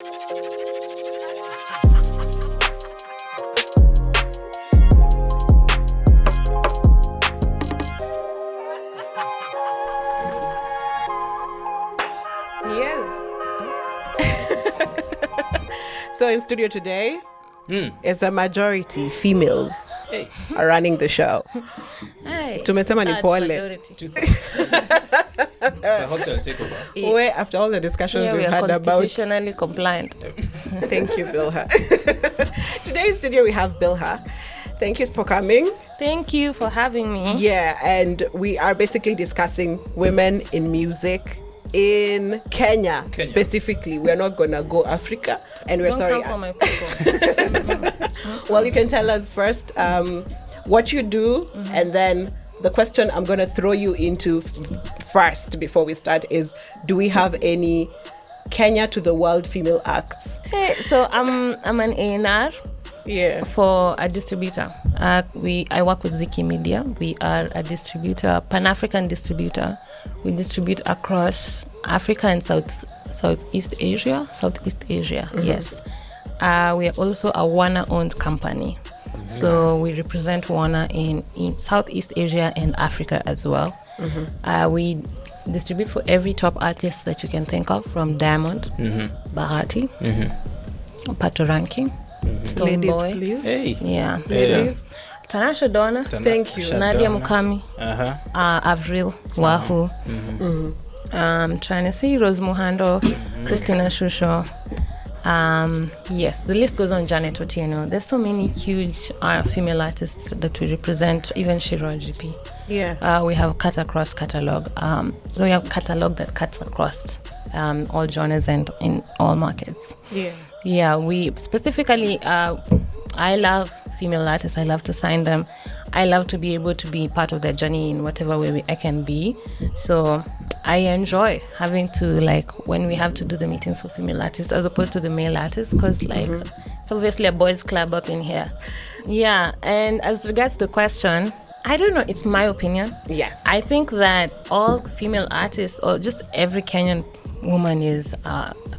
So in studio today is a majority females are running the show. Hey, Tumesema ni pole. It's a hostile takeover. Where after all the discussions we we've are had about... constitutionally compliant. Thank you, Bilha. Today in studio we have Bilha. Thank you for coming. Thank you for having me. Yeah, and we are basically discussing women in music in Kenya. Specifically. We're not gonna go Africa, and we're Don't sorry. come for my people. Well, you can tell us first what you do, and then the question I'm gonna throw you into first before we start is: do we have any Kenya to the world female acts? Hey, so I'm an A&R. Yeah. For a distributor. I work with Ziiki Media. We are a distributor, Pan-African distributor. We distribute across Africa and Southeast Asia. Yes. We are also a Warner-owned company. So we represent Warner in Southeast Asia and Africa as well. We distribute for every top artist that you can think of, from Diamond, Bahati, Patoranking, Stone Ladies, Boy. please. Hey. Yeah. Ladies. Tanasha Donna. Thank you. Nadia Mukami. Avril Wahoo. Trying to see Rose Muhando, Christina Shusho. Yes, the list goes on. Janet Otieno. There's so many huge female artists that we represent. Even Shiro GP. Yeah. We have cut across catalog. We have catalog that cuts across all genres and in all markets. Yeah. Yeah, we specifically, I love female artists. I love to sign them. I love to be able to be part of their journey in whatever way I can be. So I enjoy having to, like, when we have to do the meetings for female artists as opposed to the male artists, because, like, it's obviously a boys' club up in here. Yeah, and as regards to the question, I don't know, it's my opinion. Yes. I think that all female artists, or just every Kenyan woman, is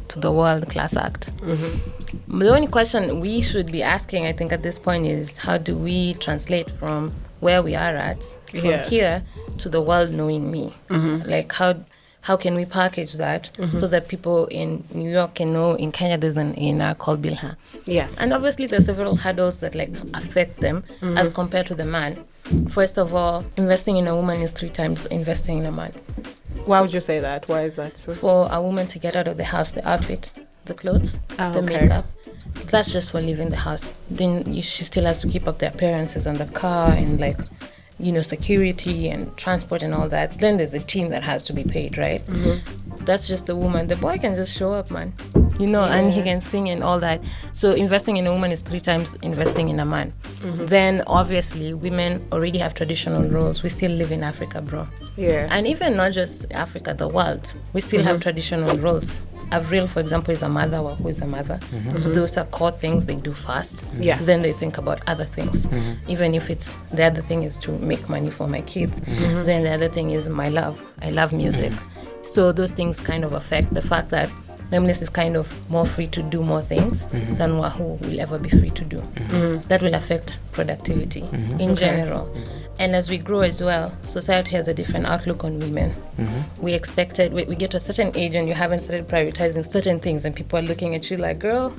to the world class act. The only question we should be asking, I think, at this point is, how do we translate from where we are at, from here to the world knowing me? Like, how can we package that so that people in New York can know in Kenya there's an A&R called Bilha? Yes. And obviously there's several hurdles that, like, affect them as compared to the man. First of all, investing in a woman is 3 times investing in a man. Why would you say that? Why is that so? For a woman to get out of the house, the outfit, the clothes, the makeup, that's just for leaving the house. Then she still has to keep up the appearances and the car and, like, you know, security and transport and all that. Then there's a team that has to be paid, right? That's just the woman. The boy can just show up, man. You know, and he can sing and all that. So investing in a woman is 3 times investing in a man. Then obviously women already have traditional roles. We still live in Africa, bro. Yeah. And even not just Africa, the world. We still have traditional roles. Avril, for example, is a mother. Who is a mother? Those are core things they do first. Yes. Then they think about other things. Even if it's, the other thing is to make money for my kids. Then the other thing is my love. I love music. So those things kind of affect the fact that Nameless is kind of more free to do more things than Wahoo will ever be free to do. That will affect productivity in general. And as we grow as well, society has a different outlook on women. We expected, we get to a certain age and you haven't started prioritizing certain things and people are looking at you like, girl,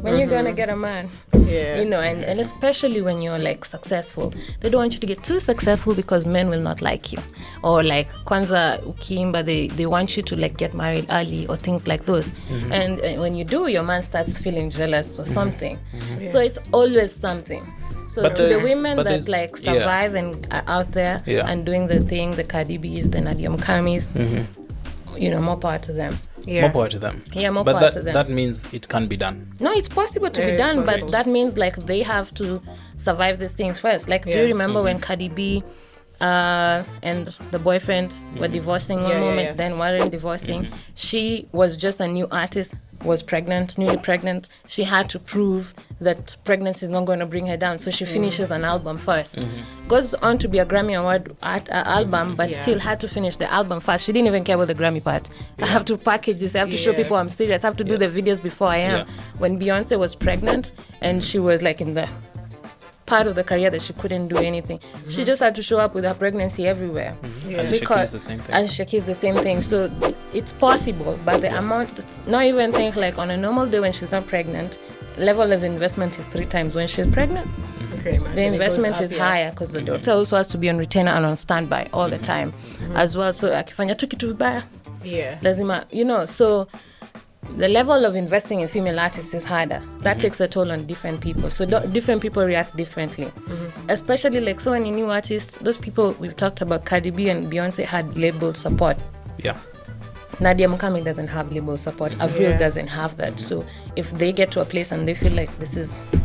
when you gonna get a man? Yeah. You know, and especially when you're, like, successful. They don't want you to get too successful because men will not like you. Or, like, kwanza ukimba, they want you to, like, get married early or things like those. And when you do, your man starts feeling jealous or something. So it's always something. So But to the there's- women but that, there's- like, survive and are out there and doing the thing, the Cardi B's, the Nadia Mukamis, you know, more power to them. More power to them. Yeah, more but power to them. that means it can be done. No, it's possible to be done, but that means, like, they have to survive these things first. Like, do you remember when Cardi B and the boyfriend were divorcing one moment, then weren't divorcing? She was just a new artist, was pregnant, newly pregnant. She had to prove that pregnancy is not going to bring her down, so she finishes an album first. Goes on to be a Grammy Award album, but still had to finish the album first. She didn't even care about the Grammy part. I have to package this. I have to show people I'm serious. I have to do the videos before I am. When Beyonce was pregnant and she was like in the part of the career that she couldn't do anything, she just had to show up with her pregnancy everywhere. Alicia Keys the same thing. Alicia Keys the same thing. So it's possible, but the amount, not even think like on a normal day when she's not pregnant, level of investment is 3 times when she's pregnant. Okay, The investment is higher because the doctor also has to be on retainer and on standby all the time as well. So akifanya tu kitu vibaya, lazima, so the level of investing in female artists is harder. That takes a toll on different people. So different people react differently. Especially like so many new artists, those people we've talked about, Cardi B and Beyonce had label support. Yeah. Nadia Mukami doesn't have label support. Avril doesn't have that. So if they get to a place and they feel like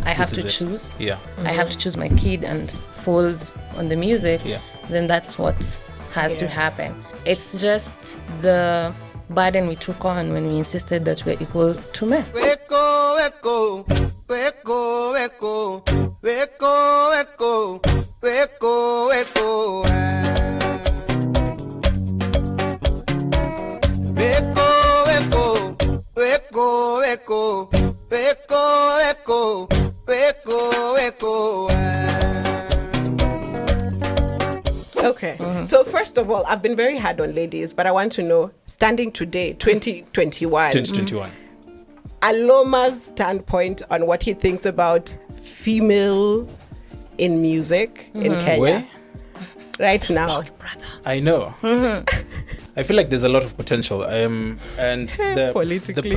I have to choose. Yeah. I have to choose my kid and fold on the music. Then that's what has to happen. It's just the burden we took on when we insisted that we're equal to men. Weko, weko, weko, weko, weko, weko, weko, weko, weko, weko, weko, weko, weko, weko. Okay. So first of all, I've been very hard on ladies, but I want to know, standing today, 2021, Aloma's standpoint on what he thinks about female in music in Kenya right now. I know. I feel like there's a lot of potential. And the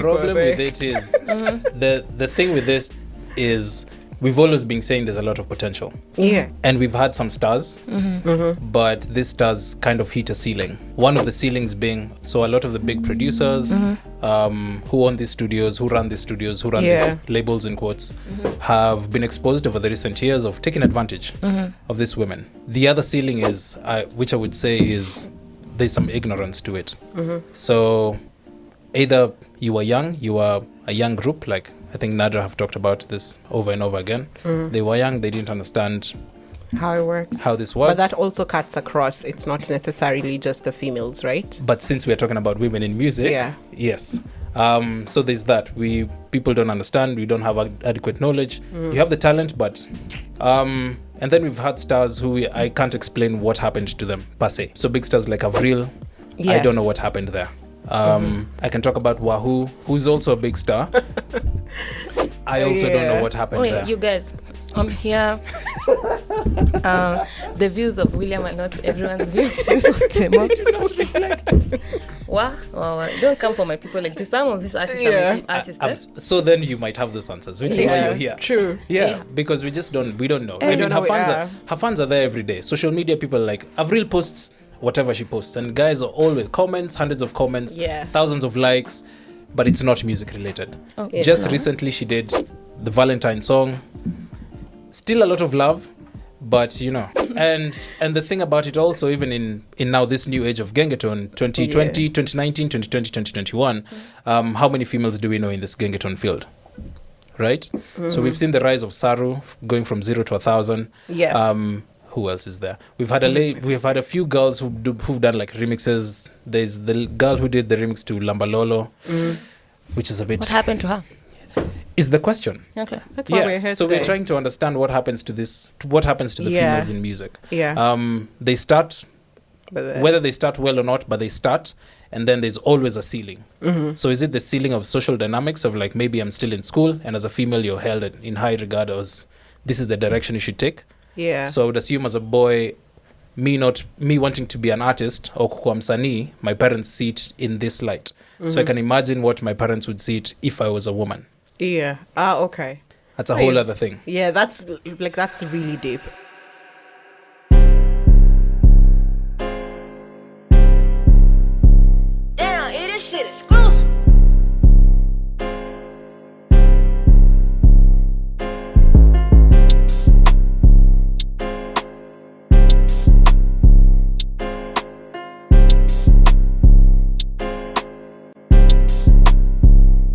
problem with it is the thing with this is we've always been saying there's a lot of potential. Yeah. And we've had some stars, but this stars kind of hit a ceiling. One of the ceilings being, so a lot of the big producers who own these studios, who run these labels in quotes, have been exposed over the recent years of taking advantage of these women. The other ceiling is, which I would say is, there's some ignorance to it. So either you are young, you are a young group, like I think Nadra have talked about this over and over again. They were young, they didn't understand how it works, how this works. But that also cuts across. It's not necessarily just the females, right? But since we're talking about women in music, yes. So there's that. People don't understand. We don't have adequate knowledge. You have the talent, but and then we've had stars who I can't explain what happened to them per se. So big stars like Avril, I don't know what happened there. I can talk about Wahoo, who's also a big star. I also don't know what happened there. You guys, I'm here. The views of William are not everyone's views. Do not reflect. What? Don't come for my people like this. Some of these artists are artists. So then you might have those answers, which is why you're here. True. Yeah, because we don't know. I mean, her fans are there every day. Social media people like Avril posts whatever she posts, and guys are all with comments, hundreds of comments, thousands of likes, but it's not music related. Just recently she did the Valentine song, still a lot of love, but and the thing about it also, even in now this new age of Gengeton, 2020, 2019, 2020, 2021, how many females do we know in this Gengeton field? Right? So we've seen the rise of Saru going from 0 to 1,000. Who else is there? We've had a few girls who've done like remixes. There's the girl who did the remix to Lambalolo, which is a bit. What happened to her? Is the question. Okay, that's why we're here. So we're trying to understand what happens to this. What happens to the females in music? They start, whether they start well or not, but they start, and then there's always a ceiling. So is it the ceiling of social dynamics of like maybe I'm still in school, and as a female you're held in high regard as this is the direction you should take? So I would assume as a boy, me wanting to be an artist or kukua msanii, my parents see it in this light. So I can imagine what my parents would see it if I was a woman. Okay. That's a whole other thing. Yeah, that's really deep. Damn, this shit exclusive.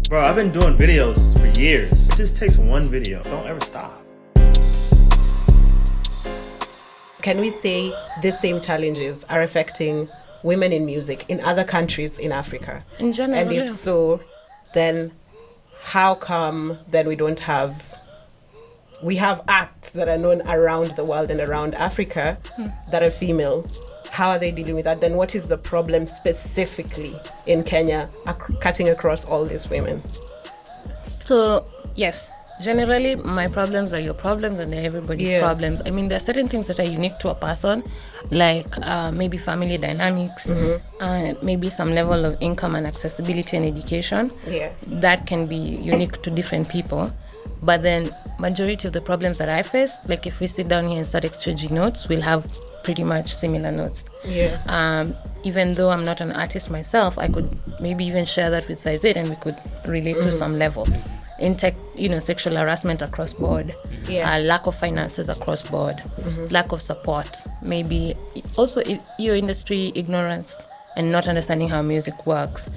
Bro, I've been doing videos for years. It just takes one video. Don't ever stop. Can we say the same challenges are affecting women in music in other countries in Africa? In general, and if so, then how come then we have acts that are known around the world and around Africa that are female? How are they dealing with that? Then what is the problem specifically in Kenya cutting across all these women? So, yes. Generally, my problems are your problems and they're everybody's problems. I mean, there are certain things that are unique to a person, like maybe family dynamics, and maybe some level of income and accessibility and education. Yeah. That can be unique to different people. But then majority of the problems that I face, like if we sit down here and start exchanging notes, we'll have pretty much similar notes. Yeah. Even though I'm not an artist myself, I could maybe even share that with Size 8 and we could relate to some level. In tech, sexual harassment across board, lack of finances across board, lack of support, maybe also your industry ignorance and not understanding how music works,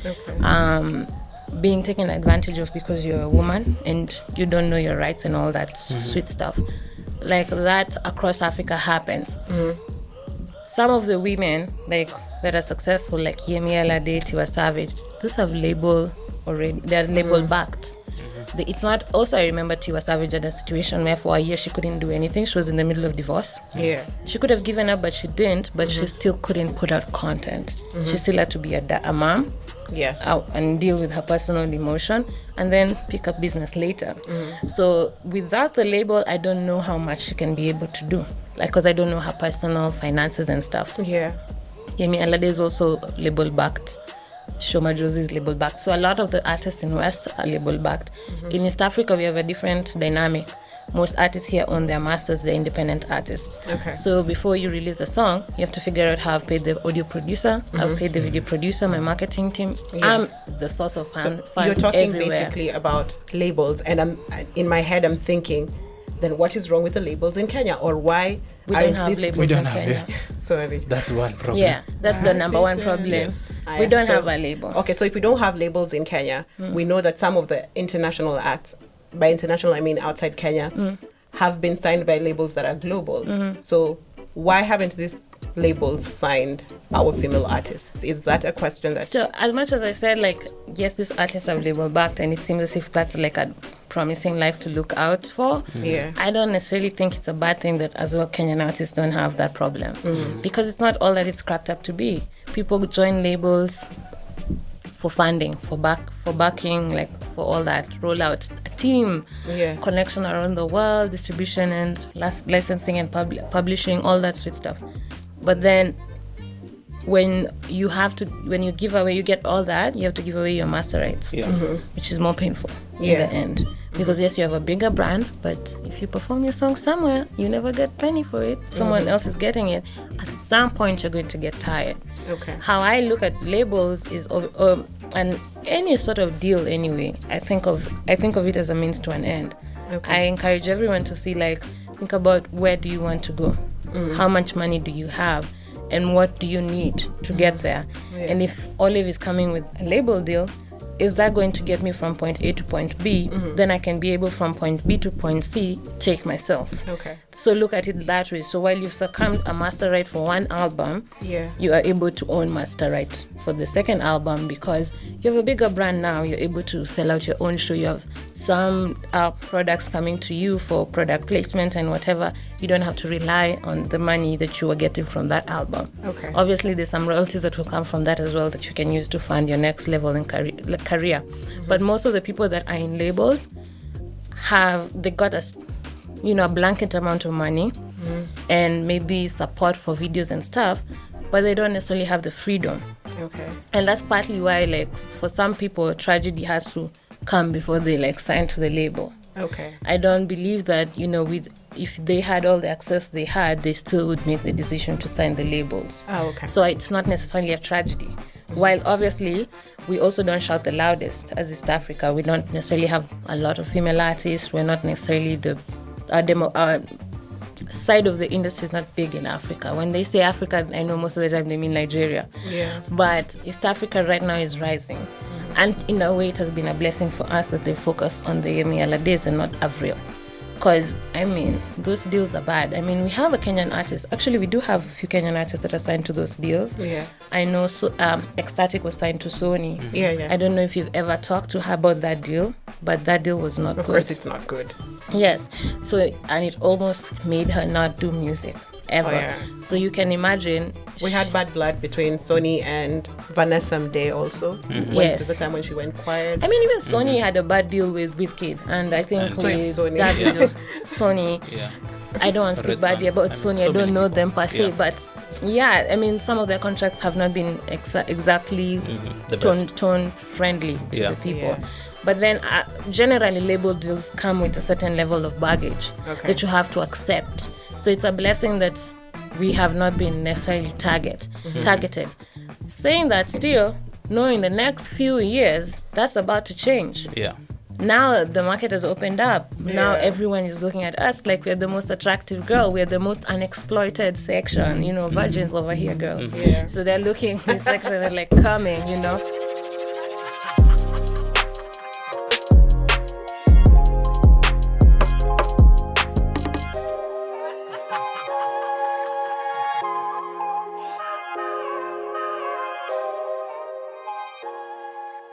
being taken advantage of because you're a woman and you don't know your rights and all that sweet stuff. Like that across Africa happens. Some of the women that are successful, like Yemi Alade, Tiwa Savage, those have label already. They're label backed. It's not. Also, I remember Tiwa Savage had a situation where for a year she couldn't do anything. She was in the middle of divorce. Yeah. She could have given up, but she didn't. But she still couldn't put out content. She still had to be a mom. Yes. And deal with her personal emotion and then pick up business later. So without the label, I don't know how much she can be able to do. Because I don't know her personal finances and stuff. Yeah. Yemi Alade is also label backed. Shoma Josie is label backed. So a lot of the artists in West are label backed. In East Africa, we have a different dynamic. Most artists here own their masters, they're independent artists. Okay. So before you release a song, you have to figure out how I've paid the audio producer, I've paid the video producer, my marketing team. I'm the source of funds you're talking everywhere. basically about labels, and in my head I'm thinking, then what is wrong with the labels in Kenya, or why we aren't don't have these labels in Kenya? Sorry. That's one problem. Yeah, that's the number one problem. Yes. We don't have a label. Okay, so if we don't have labels in Kenya, we know that some of the international acts, by international I mean outside Kenya, have been signed by labels that are global. So why haven't these labels signed our female artists? Is that a question that... So as much as I said, yes, these artists have label backed and it seems as if that's like a promising life to look out for. Yeah. I don't necessarily think it's a bad thing that as well Kenyan artists don't have that problem. Because it's not all that it's cracked up to be. People join labels for funding, for backing, for all that, roll out a team, connection around the world, distribution and licensing and publishing, all that sweet stuff. But then when you give away, you get all that, you have to give away your master rights, which is more painful in the end. Because yes, you have a bigger brand, but if you perform your song somewhere, you never get penny for it. Someone else is getting it. At some point, you're going to get tired. Okay. How I look at labels is, and any sort of deal anyway, I think of it as a means to an end. Okay. I encourage everyone to see, think about where do you want to go? How much money do you have? And what do you need to get there? Yeah. And if Olive is coming with a label deal, is that going to get me from point A to point B? Then I can be able from point B to point C take myself. Okay. So look at it that way. So while you've succumbed a master right for one album, you are able to own master right for the second album because you have a bigger brand now. You're able to sell out your own show. You have some products coming to you for product placement and whatever. You don't have to rely on the money that you were getting from that album. Okay. Obviously, there's some royalties that will come from that as well that you can use to fund your next level in career. But most of the people that are in labels they got a blanket amount of money and maybe support for videos and stuff, but they don't necessarily have the freedom. Okay. And that's partly why, for some people, tragedy has to come before they sign to the label. Okay. I don't believe that, if they had all the access they had, they still would make the decision to sign the labels. Oh, okay. So it's not necessarily a tragedy. While obviously we also don't shout the loudest as East Africa. We don't necessarily have a lot of female artists. We're not necessarily our side of the industry is not big in Africa. When they say Africa, I know most of the time they mean Nigeria. Yeah. But East Africa right now is rising. And in a way, it has been a blessing for us that they focus on the Yemi Alades and not Avril. Because, I mean, those deals are bad. I mean, we have a Kenyan artist. Actually, we do have a few Kenyan artists that are signed to those deals. Yeah. I know Ecstatic was signed to Sony. Mm-hmm. Yeah. I don't know if you've ever talked to her about that deal, but that deal was not good. Of course, it's not good. Yes. So, and it almost made her not do music ever. Oh, yeah. So you can imagine. We had bad blood between Sony and Vanessa Mdee also. Yes. The time when she went quiet. I mean, even Sony had a bad deal with Wizkid, and I think so with Sony. Sony. Yeah. I don't want to speak badly about Sony. I don't know them per se, but yeah, I mean, some of their contracts have not been exactly tone friendly to the people. Yeah. But then, generally, label deals come with a certain level of baggage that you have to accept. So it's a blessing that we have not been necessarily targeted. Saying that, still, knowing the next few years, that's about to change. Yeah. Now the market has opened up. Yeah. Now everyone is looking at us like we're the most attractive girl. We're the most unexploited section. Virgins over here, girls. Yeah. So they're looking in this section and like coming,